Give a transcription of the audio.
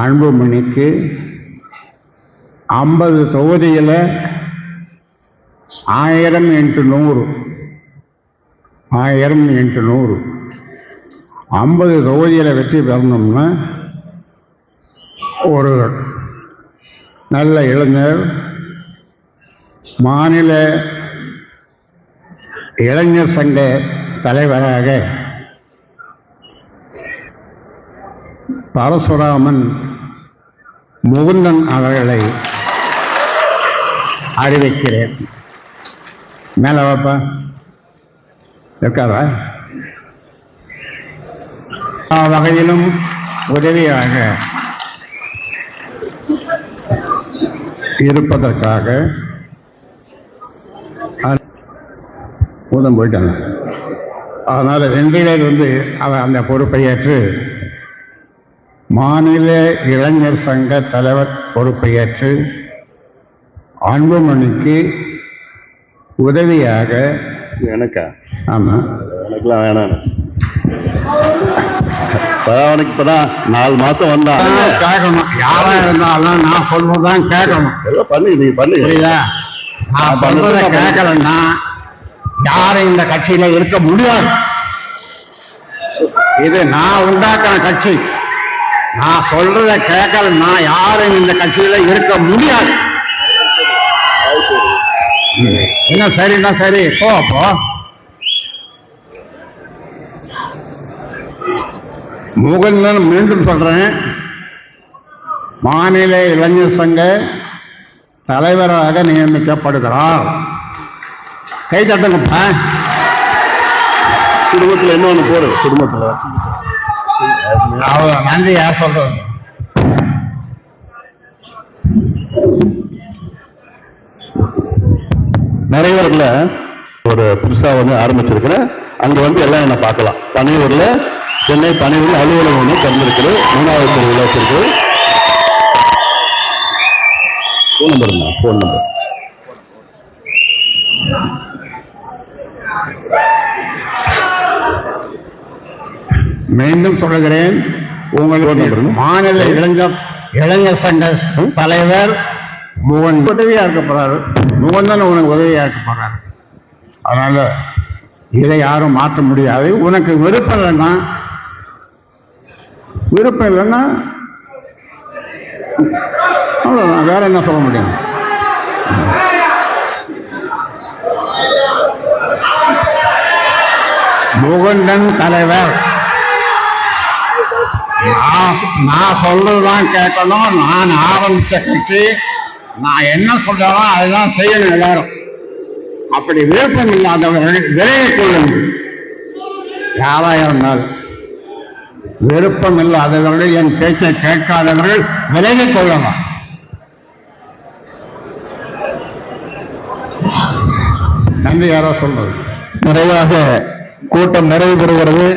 அன்புமணிக்கு 50 தொகுதியில் 1000 x 100 50 தொகுதியில் வெற்றி பெறணும்னா ஒரு நல்ல இளைஞர் மாநில இளைஞர் சங்க தலைவராக பரசுராமன் முகுந்தன் அவர்களை அறிவிக்கிறேன். மேல வாப்பா இருக்காரா? வகையிலும் உதவியாக இருப்பதற்காக ஊதம் போயிட்டாங்க. அதனால் இன்றையிலிருந்து அவர் அந்த பொறுப்பை ஏற்று மாநில இளைஞர் சங்க தலைவர் பொறுப்பை ஏற்று அன்புமணிக்கு உதவியாக எனக்கா? ஆமாம், எனக்குலாம் வேணாம். அவனுக்கு இப்பதான் 4 மாசம் வந்தான். கேட்கணும், யாரா இருந்தாலும் நான் சொல்வதுதான் கேட்கணும். புரியுதா? நான் சொல்றத கேட்கலன்னா யாரும் இந்த கட்சியில இருக்க முடியாது. இது நான் உண்டாக்கின கட்சி. நான் சொல்றத கேட்கலன்னா யாரும் இந்த கட்சியில இருக்க முடியாது. என்ன சரின்னா சரி, போ அப்போ. முகுந்தன் மீண்டும் சொல்றேன், மாநில இளைஞர் சங்க தலைவராக நியமிக்கப்படுகிறார். கை தட்டுங்கப்பா. குடும்பத்தில் என்ன ஒண்ணு போடு. குடும்பத்தில் நன்றி யார் சொல்றது? நிறைவேறல ஒரு புதுசா ஆரம்பிச்சிருக்கிறேன். அங்க எல்லாம் என்ன பார்க்கலாம். பனையூர்ல சென்னை பனையூர்ல அலுவலகம் ஒன்று திறந்திருக்குது. 3வது தெருவில் வச்சிருக்கு. போன் நம்பர் மீண்டும் சொல்லுகிறேன், உங்களுக்கு மாநில இளைஞர் சங்க தலைவர் உதவியா இருக்க போறாரு. முகந்தன் உனக்கு உதவியா இருக்க போறாரு. அதனால இதை யாரும் மாற்ற முடியாது. உனக்கு விருப்பம் இல்லைன்னா அவ்வளவுதான், வேற என்ன சொல்ல முடியும்? முகுந்தன் தலைவர். நான் சொல்றதுதான் கேட்கணும். நான் ஆரம்பிச்ச கட்சி, நான் என்ன சொல்றாலும் அதுதான் செய்யணும் எல்லாரும். அப்படி விருப்பம் இல்லாதவர்கள் விலகிக் கொள்ளுங்கள். யாரா இருந்தாலும் விருப்பம் இல்லாதவர்கள், என் பேச்சை கேட்காதவர்கள் விலகிக் கொள்ளலாம். நன்றி. யாரோ சொல்றது. நிறைவாக கூட்டம் நிறைவு பெறுகிறது.